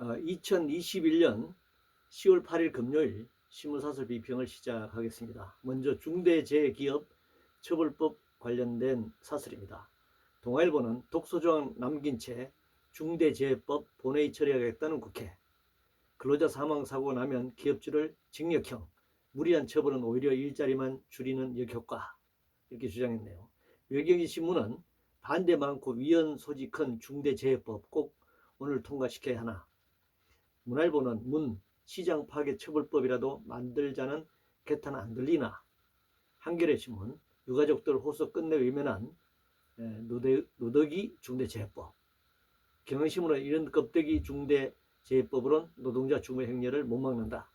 2021년 10월 8일 금요일 신문사설 비평을 시작하겠습니다. 먼저 중대재해기업 처벌법 관련된 사설입니다. 동아일보는 독소조항 남긴 채 중대재해법 본회의 처리하겠다는 국회, 근로자 사망 사고가 나면 기업주를 징역형, 무리한 처벌은 오히려 일자리만 줄이는 역효과, 이렇게 주장했네요. 외경인신문은 반대 많고 위헌 소지 큰 중대재해법 꼭 오늘 통과시켜야 하나. 문화일보는 시장 파괴 처벌법이라도 만들자는 개탄 안 들리나. 한겨레 신문 유가족들 호소 끝내 외면한 노덕이 중대재해법. 경향신문은 이런 껍데기 중대재해법으론 노동자 주거 행렬을 못 막는다.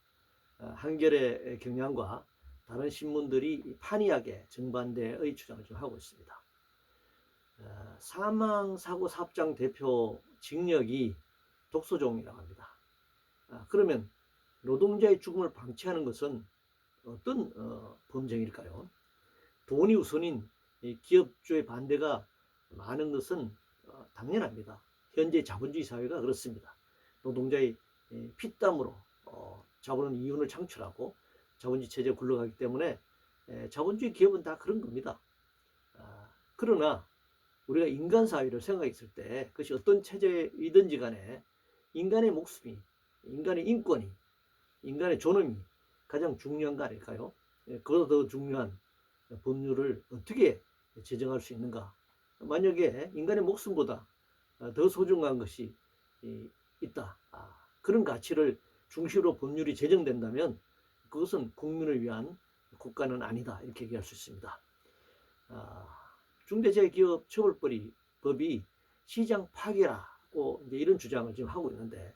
한겨레 경향과 다른 신문들이 판이하게 정반대의 주장을 좀 하고 있습니다. 사망사고 사업장 대표 징역이 독소조항이라고 합니다. 그러면 노동자의 죽음을 방치하는 것은 어떤 범죄일까요? 돈이 우선인 기업주의 반대가 많은 것은 당연합니다. 현재 자본주의 사회가 그렇습니다. 노동자의 피땀으로 자본은 이윤을 창출하고 자본주의 체제가 굴러가기 때문에 자본주의 기업은 다 그런 겁니다. 그러나 우리가 인간 사회를 생각했을 때 그것이 어떤 체제이든지 간에 인간의 목숨이, 인간의 인권이, 인간의 존엄이 가장 중요한 거 아닐까요? 그보다 더 중요한 법률을 어떻게 제정할 수 있는가? 만약에 인간의 목숨보다 더 소중한 것이 있다. 그런 가치를 중시로 법률이 제정된다면 그것은 국민을 위한 국가는 아니다. 이렇게 얘기할 수 있습니다. 중대재해기업 처벌법이 시장 파괴라고 이제 이런 주장을 지금 하고 있는데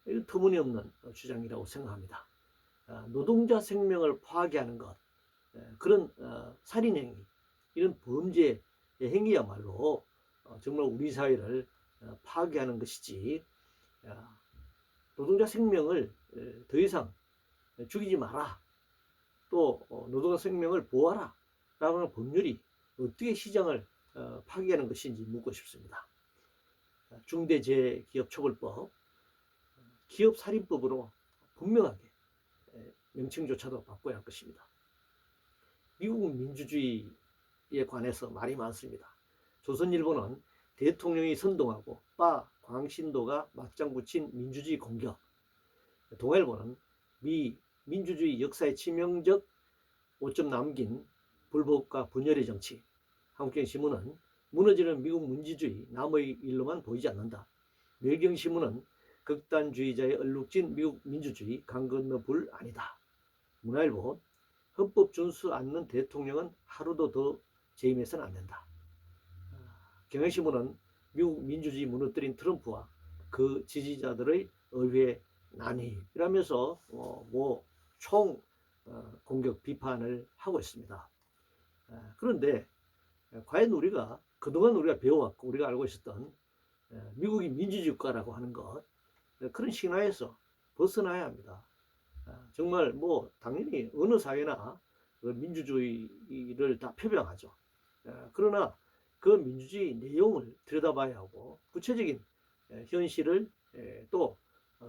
이건 터무니없는 주장이라고 생각합니다. 노동자 생명을 파괴하는 것, 그런 살인행위, 이런 범죄 행위야말로 정말 우리 사회를 파괴하는 것이지, 노동자 생명을 더 이상 죽이지 마라, 또 노동자 생명을 보호하라 라고 하는 법률이 어떻게 시장을 파괴하는 것인지 묻고 싶습니다. 중대재해기업처벌법, 기업살인법으로 분명하게 명칭조차도 바꿔야 할 것입니다. 미국 민주주의에 관해서 말이 많습니다. 조선일보는 대통령이 선동하고 광신도가 맞장 붙인 민주주의 공격, 동아일보는 민주주의 역사의 치명적 오점 남긴 불법과 분열의 정치, 한국경신문은 무너지는 미국 민주주의 남의 일로만 보이지 않는다. 외경신문은 극단주의자의 얼룩진 미국 민주주의 강 건너 불 아니다. 문화일보 헌법 준수 않는 대통령은 하루도 더 재임해서는 안 된다. 경향신문은 미국 민주주의 무너뜨린 트럼프와 그 지지자들의 의회 난입이라면서 총 공격 비판을 하고 있습니다. 그런데 과연 우리가 그동안 우리가 배워왔고 우리가 알고 있었던 미국이 민주주의 국가라고 하는 것, 그런 신화에서 벗어나야 합니다. 정말 당연히 어느 사회나 민주주의를 다 표방하죠. 그러나 그 민주주의 내용을 들여다봐야 하고 구체적인 현실을 또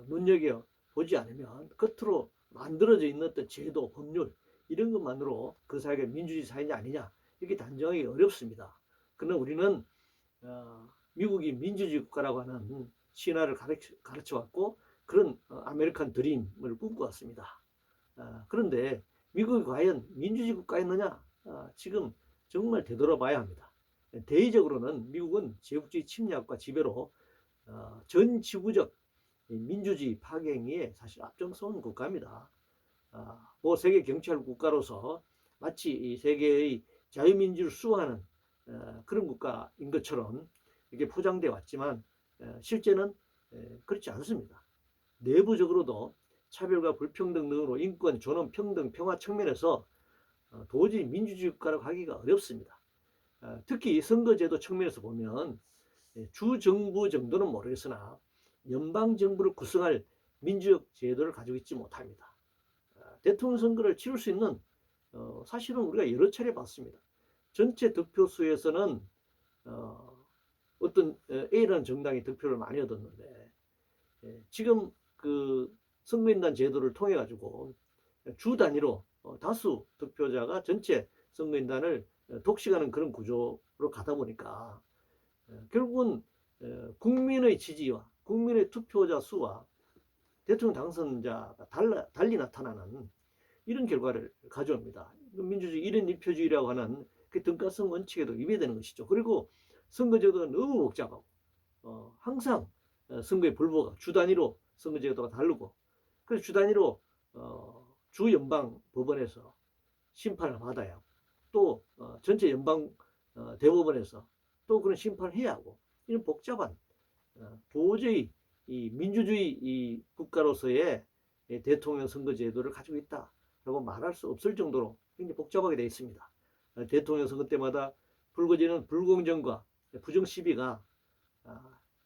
눈여겨보지 않으면 겉으로 만들어져 있는 어떤 제도, 법률 이런 것만으로 그 사회가 민주주의 사회냐 아니냐 이렇게 단정하기 어렵습니다. 그러나 우리는 미국이 민주주의 국가라고 하는 신화를 가르쳐왔고 그런 아메리칸 드림을 꿈꿔왔습니다. 그런데 미국이 과연 민주주의 국가였느냐? 지금 정말 되돌아봐야 합니다. 대의적으로는 미국은 제국주의 침략과 지배로 전 지구적 민주주의 파괴 행위에 사실 앞장서온 국가입니다. 세계 경찰 국가로서 마치 이 세계의 자유민주를 수호하는 그런 국가인 것처럼 이게 포장되어 왔지만 실제는 그렇지 않습니다. 내부적으로도 차별과 불평등 등으로 인권, 존엄, 평등, 평화 측면에서 도저히 민주주의 국가라고 하기가 어렵습니다. 특히 선거제도 측면에서 보면 주정부 정도는 모르겠으나 연방정부를 구성할 민주적 제도를 가지고 있지 못합니다. 대통령 선거를 치를 수 있는 사실은 우리가 여러 차례 봤습니다. 전체 득표수에서는 어떤 A라는 정당이 득표를 많이 얻었는데 지금 그 선거인단 제도를 통해 가지고 주 단위로 다수 득표자가 전체 선거인단을 독식하는 그런 구조로 가다 보니까 결국은 국민의 지지와 국민의 투표자 수와 대통령 당선자가 달리 나타나는 이런 결과를 가져옵니다. 민주주의 1인 1표주의라고 하는 그 등가성 원칙에도 위배되는 것이죠. 그리고 선거제도가 너무 복잡하고 항상 선거의 불보가 주 단위로 선거제도가 다르고 그래서 주 단위로 주 연방 법원에서 심판을 받아야 하고 또 전체 연방 대법원에서 또 그런 심판을 해야 하고 이런 복잡한 도저히 이 민주주의 이 국가로서의 대통령 선거 제도를 가지고 있다라고 말할 수 없을 정도로 굉장히 복잡하게 되어 있습니다. 대통령 선거 때마다 불거지는 불공정과 부정 시비가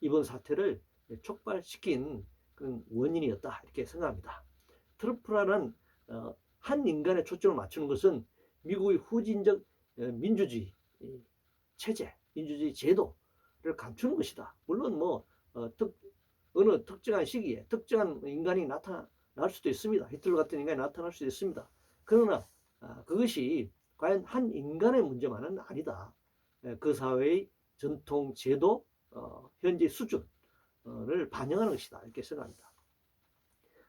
이번 사태를 촉발시킨 그런 원인이었다 이렇게 생각합니다. 트럼프라는 한 인간에 초점을 맞추는 것은 미국의 후진적 민주주의 체제, 민주주의 제도를 감추는 것이다. 물론 뭐 어느 특정한 시기에 특정한 인간이 나타날 수도 있습니다. 히틀러 같은 인간이 나타날 수도 있습니다. 그러나 그것이 과연 한 인간의 문제만은 아니다. 그 사회의 전통, 제도, 현재 수준을 반영하는 것이다. 이렇게 생각합니다.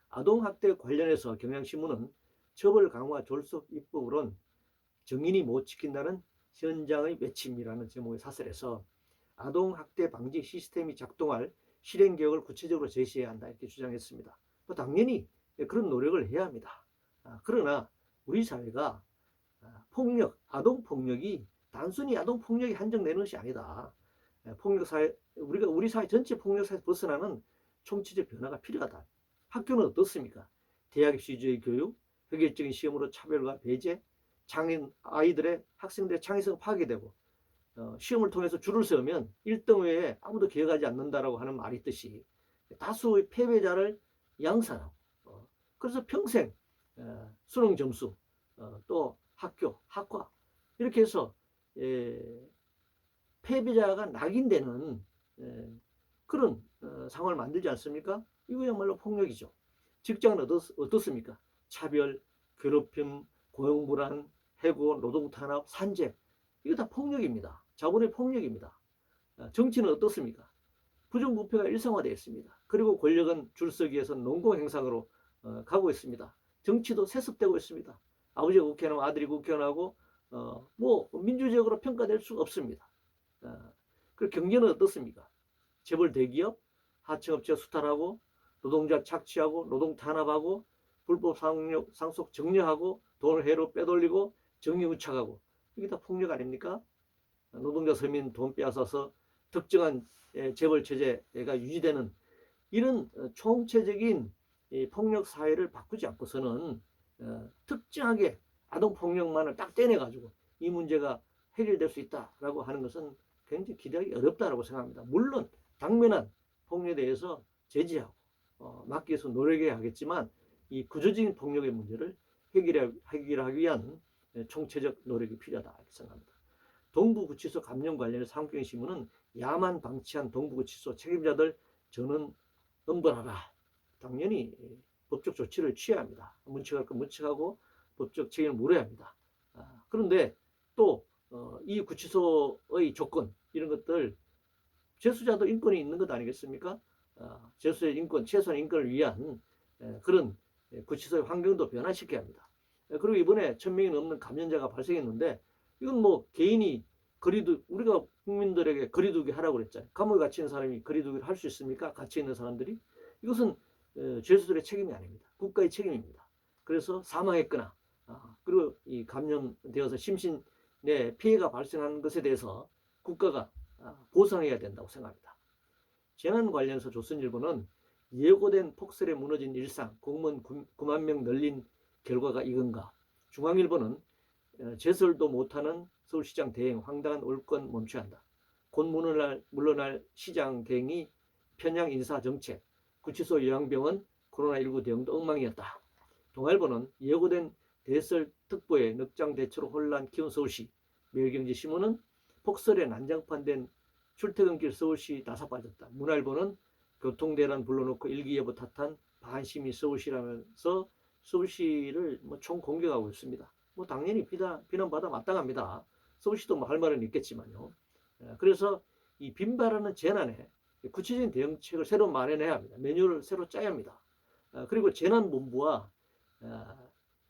아동학대 관련해서 경향신문은 처벌 강화 졸속 입법으론 정인이 못 지킨다는 현장의 외침이라는 제목의 사설에서 아동학대 방지 시스템이 작동할 실행 계획을 구체적으로 제시해야 한다 이렇게 주장했습니다. 당연히 그런 노력을 해야 합니다. 그러나 우리 사회가 폭력, 아동폭력이 단순히 아동폭력이 한정되는 것이 아니다. 폭력사회, 우리 사회 전체 폭력사회에서 벗어나는 총체적 변화가 필요하다. 학교는 어떻습니까? 대학 입시주의 교육, 획일적인 시험으로 차별과 배제, 장애인 아이들의 학생들의 창의성 파괴되고 시험을 통해서 줄을 세우면 1등 외에 아무도 기억하지 않는다라고 하는 말이 있듯이 다수의 패배자를 양산하고 그래서 평생 수능 점수 또 학교, 학과 이렇게 해서 패배자가 낙인되는 그런 상황을 만들지 않습니까? 이거야말로 폭력이죠. 직장은 어떻습니까? 차별, 괴롭힘, 고용불안, 해고, 노동탄압, 산재 이거 다 폭력입니다. 자본의 폭력입니다. 정치는 어떻습니까? 부정부패가 일상화되어 있습니다. 그리고 권력은 줄서기에서 농공행상으로 가고 있습니다. 정치도 세습되고 있습니다. 아버지가 국회의원 아들이 국회의원하고 뭐 민주적으로 평가될 수가 없습니다. 그리고 경제는 어떻습니까? 재벌 대기업, 하청업체 수탈하고 노동자 착취하고 노동 탄압하고 불법 상속 정려하고 돈을 해로 빼돌리고 정리우착하고 이게 다 폭력 아닙니까? 노동자 서민 돈 빼앗아서 특정한 재벌 체제가 유지되는 이런 총체적인 폭력 사회를 바꾸지 않고서는 특정하게 아동폭력만을 딱 떼내가지고 이 문제가 해결될 수 있다라고 하는 것은 굉장히 기대하기 어렵다고 생각합니다. 물론 당면한 폭력에 대해서 제지하고 막기 위해서 노력해야 하겠지만 이 구조적인 폭력의 문제를 해결하기 위한 총체적 노력이 필요하다 이렇게 생각합니다. 동부구치소 감염 관련해서 한국경신문은 야만 방치한 동부구치소 책임자들 전원 엄벌하라. 당연히 법적 조치를 취해야 합니다. 문책할 건 문책하고 법적 책임을 물어야 합니다. 그런데 또 이 구치소의 조건 이런 것들 재수자도 인권이 있는 것 아니겠습니까? 재수의 인권, 최소한 인권을 위한 그런 구치소의 환경도 변화시켜야 합니다. 그리고 이번에 1000명이 넘는 감염자가 발생했는데 이건 뭐 개인이 우리가 국민들에게 거리두기 하라고 그랬잖아요. 감옥에 갇힌 사람이 거리두기를 할 수 있습니까? 갇혀 있는 사람들이? 이것은 죄수들의 책임이 아닙니다. 국가의 책임입니다. 그래서 사망했거나 그리고 이 감염되어서 심신에 피해가 발생하는 것에 대해서 국가가 보상해야 된다고 생각합니다. 재난 관련해서 조선일보는 예고된 폭설에 무너진 일상, 공무원 9만 명 늘린 결과가 이건가? 중앙일보는 제설도 못하는 서울시장 대행, 황당한 올권 멈춰야 한다. 곧 물러날 시장 대행이 편향 인사 정책, 구치소 요양병원 코로나19 대응도 엉망이었다. 동아일보는 예고된 대설 특보에 넉장 대처로 혼란 키운 서울시, 매일경제신문은 폭설에 난장판된 출퇴근길 서울시 나사 빠졌다. 문화일보는 교통대란 불러놓고 일기예보 탓한 반심이 서울시라면서 서울시를 뭐 총 공격하고 있습니다. 뭐 당연히 비난받아 마땅합니다. 서울시도 뭐 할 말은 있겠지만요. 그래서 이 빈발하는 재난에 구체적인 대응책을 새로 마련해야 합니다. 매뉴얼을 새로 짜야 합니다. 그리고 재난본부와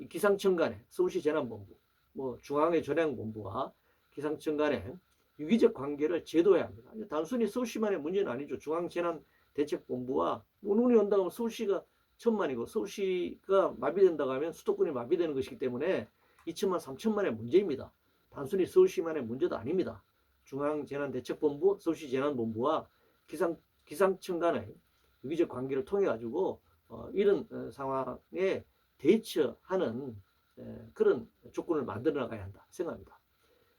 기상청 간에 서울시 재난본부, 뭐 중앙의 재난본부와 기상청 간에 유기적 관계를 제도해야 합니다. 단순히 서울시만의 문제는 아니죠. 중앙재난대책본부와 눈이 온다고 하면 서울시가 천만이고 서울시가 마비된다고 하면 수도권이 마비되는 것이기 때문에 2천만, 3천만의 문제입니다. 단순히 서울시만의 문제도 아닙니다. 중앙재난대책본부, 서울시 재난본부와 기상청 간의 유기적 관계를 통해 가지고 이런 상황에 대처하는 그런 조건을 만들어 나가야 한다 생각합니다.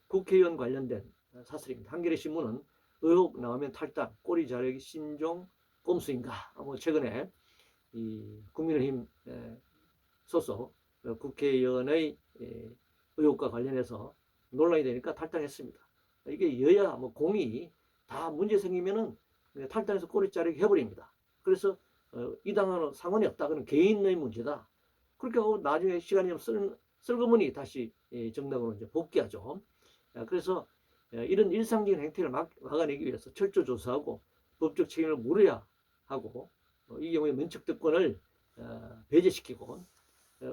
국회의원 관련된 사설입니다. 한겨레 신문은 의혹 나오면 탈당, 꼬리 자르기 신종 꼼수인가? 뭐 최근에 이 국민의힘 소속 국회의원의 의혹과 관련해서 논란이 되니까 탈당했습니다. 이게 여야 뭐 공이 다 문제 생기면은 탈당해서 꼬리 자르기 해버립니다. 그래서 이 당하고는 상관이 없다. 그건 개인의 문제다. 그렇게 하고 나중에 시간이 좀 슬그머니 다시 정당으로 이제 복귀하죠. 그래서 이런 일상적인 행태를 막아내기 위해서 철저 조사하고 법적 책임을 물어야 하고 이 경우에 면책특권을 배제시키고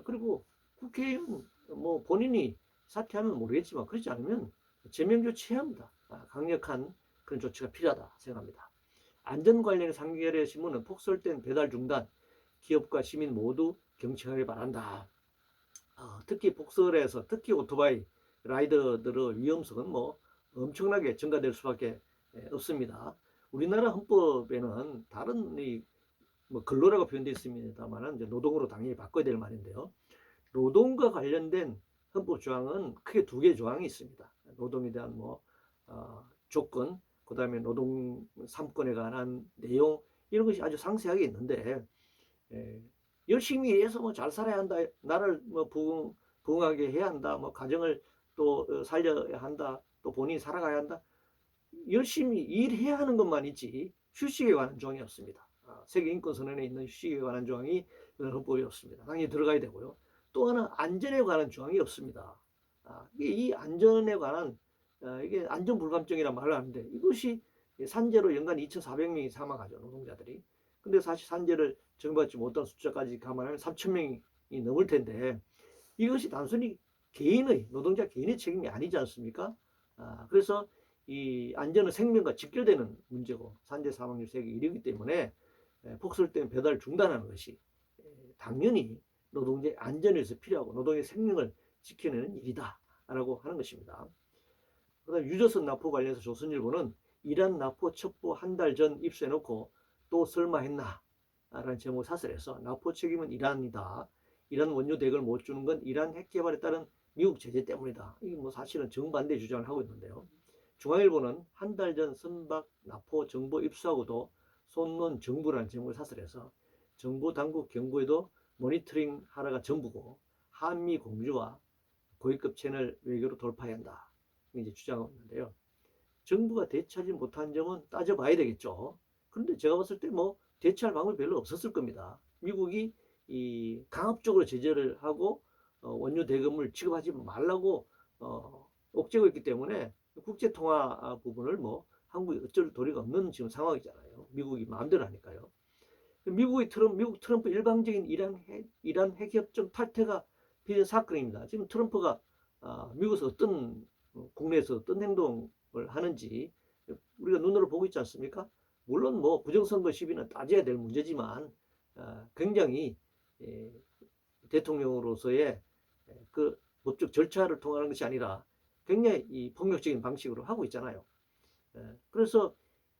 그리고 국회의원 뭐 본인이 사퇴하면 모르겠지만 그렇지 않으면 제명 조치해야 합니다. 강력한 그런 조치가 필요하다 생각합니다. 안전 관련 한겨레 신문은 폭설된 배달 중단, 기업과 시민 모두 경청하길 바란다. 특히 폭설에서 특히 오토바이 라이더들의 위험성은 뭐 엄청나게 증가될 수밖에 없습니다. 우리나라 헌법에는 다른 뭐 근로라고 표현되어 있습니다만 이제 노동으로 당연히 바꿔야 될 말인데요. 노동과 관련된 헌법 조항은 크게 두 개의 조항이 있습니다. 노동에 대한 뭐 조건, 그 다음에 노동 3권에 관한 내용 이런 것이 아주 상세하게 있는데 열심히 해서 뭐 잘 살아야 한다, 나를 뭐 부흥하게 해야 한다, 뭐 가정을 또 살려야 한다, 또 본인이 살아가야 한다. 열심히 일해야 하는 것만 있지 휴식에 관한 조항이 없습니다. 세계인권선언에 있는 휴식에 관한 조항이 헌법에 없습니다. 당연히 들어가야 되고요. 또 하나 안전에 관한 조항이 없습니다. 이 안전에 관한 이게 안전불감증이란 말을 하는데 이것이 산재로 연간 2,400명이 사망하죠. 노동자들이. 근데 사실 산재를 정받지 못한 숫자까지 감안하면 3,000명이 넘을 텐데 이것이 단순히 노동자 개인의 책임이 아니지 않습니까? 그래서 이 안전은 생명과 직결되는 문제고 산재 사망률 세계 1위이기 때문에 폭설 때문에 배달 중단하는 것이 당연히 노동자의 안전을 위해서 필요하고 노동의 생명을 지켜내는 일이다라고 하는 것입니다. 그다음 유조선 납포 관련해서 조선일보는 이란 납포 첩보 한 달 전 입수해놓고 또 설마 했나? 라는 제목 사설에서 납포 책임은 이란이다. 이란 원료 대금을 못 주는 건 이란 핵 개발에 따른 미국 제재 때문이다. 이게 뭐 사실은 정반대 주장을 하고 있는데요. 중앙일보는 한 달 전 선박 납포 정보 입수하고도 손 놓은 정부라는 제목을 사설해서 정부 당국 경고에도 모니터링 하라가 전부고 한미 공조와 고위급 채널 외교로 돌파해야 한다. 이제 주장하고 있는데요. 정부가 대처하지 못한 점은 따져봐야 되겠죠. 그런데 제가 봤을 때 뭐 대처할 방법이 별로 없었을 겁니다. 미국이 이 강압적으로 제재를 하고 원유 대금을 지급하지 말라고 옥죄고 있기 때문에 국제 통화 부분을 뭐 한국이 어쩔 도리가 없는 지금 상황이잖아요. 미국이 마음대로 하니까요. 미국 트럼프 일방적인 이란 핵협정 탈퇴가 비전 사건입니다. 지금 트럼프가 미국에서 국내에서 어떤 행동을 하는지 우리가 눈으로 보고 있지 않습니까? 물론 뭐 부정선거 시비는 따져야 될 문제지만 굉장히 대통령으로서의 그 법적 절차를 통하는 것이 아니라 굉장히 이 폭력적인 방식으로 하고 있잖아요. 그래서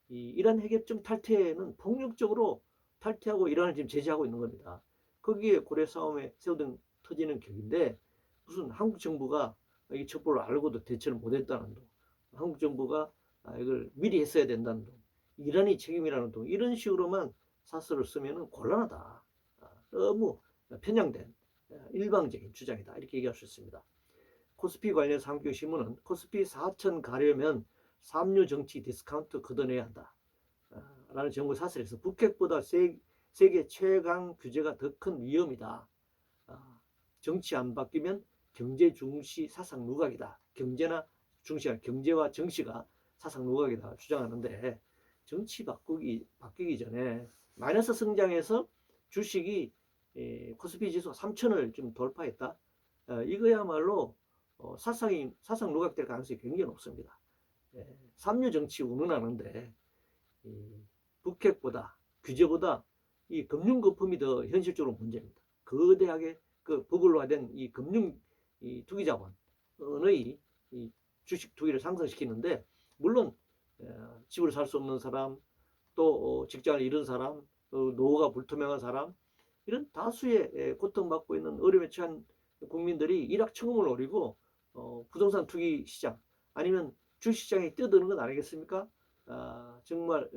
이 이란 핵협정 탈퇴는 폭력적으로 탈퇴하고 이란을 지금 제재하고 있는 겁니다. 거기에 고래 싸움에 터지는 격인데 무슨 한국 정부가 이 첩보를 알고도 대처를 못했다는 둥, 한국 정부가 이걸 미리 했어야 된다는 둥, 이란이 책임이라는 둥 이런 식으로만 사설을 쓰면 곤란하다. 너무 편향된 일방적인 주장이다 이렇게 얘기할 수 있습니다. 코스피 관련해서 한국경신문은 코스피 4천 가려면 삼류 정치 디스카운트 걷어내야 한다. 라는 정부 사설에서 북핵보다 세계 최강 규제가 더 큰 위험이다. 정치 안 바뀌면 경제 중시 사상 누각이다. 경제와 정시가 사상 누각이다 주장하는데, 정치 바뀌기 전에 마이너스 성장에서 주식이 코스피 지수 3,000을 좀 돌파했다. 이거야말로 사상 누각될 가능성이 굉장히 높습니다. 삼류 정치 운운하는데 북핵보다 규제보다 이 금융 거품이 더 현실적으로 문제입니다. 거대하게 그 버블화된 이 금융 투기 자본의 주식 투기를 상승시키는데, 물론 집을 살 수 없는 사람, 또 직장을 잃은 사람, 또 노후가 불투명한 사람, 이런 다수의 고통받고 있는 어려움에 처한 국민들이 일확천금을 노리고 부동산 투기 시장 아니면 주식시장에 뛰어드는 건 아니겠습니까? 정말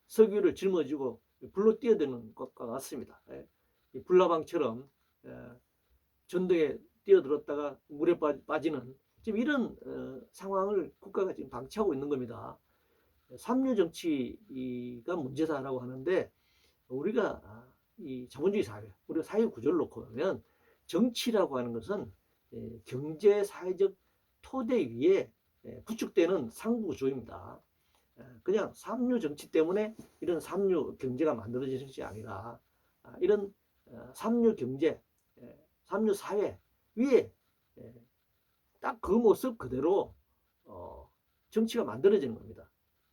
석유를 짊어지고 불로 뛰어드는 것과 같습니다. 불나방처럼 전등에 뛰어들었다가 물에 빠지는 지금 이런 상황을 국가가 지금 방치하고 있는 겁니다. 삼류 정치가 문제다라고 하는데, 우리가 이 자본주의 사회, 우리가 사회 구조를 놓고 보면 정치라고 하는 것은 경제 사회적 토대 위에 구축되는 상부구조입니다. 그냥 삼류 정치 때문에 이런 삼류 경제가 만들어지는 것이 아니라 이런 삼류 경제, 삼류 사회 위에 딱 그 모습 그대로 정치가 만들어지는 겁니다.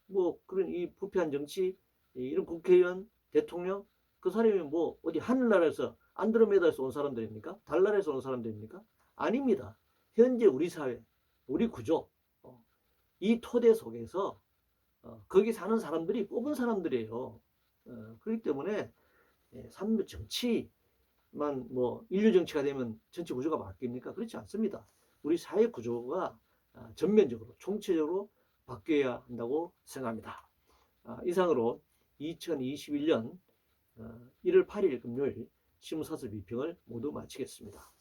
뭐 그런 이 부패한 정치, 이런 국회의원, 대통령, 그 사람이 뭐 어디 하늘나라에서 안드로메다에서 온 사람들입니까? 달나라에서 온 사람들입니까? 아닙니다. 현재 우리 사회, 우리 구조, 이 토대 속에서 거기 사는 사람들이 뽑은 사람들이에요. 그렇기 때문에 삼류 정치만 뭐 인류 정치가 되면 전체 구조가 바뀝니까? 그렇지 않습니다. 우리 사회 구조가 전면적으로 총체적으로 바뀌어야 한다고 생각합니다. 이상으로 2021년 1월 8일 금요일 신문사설 비평을 모두 마치겠습니다.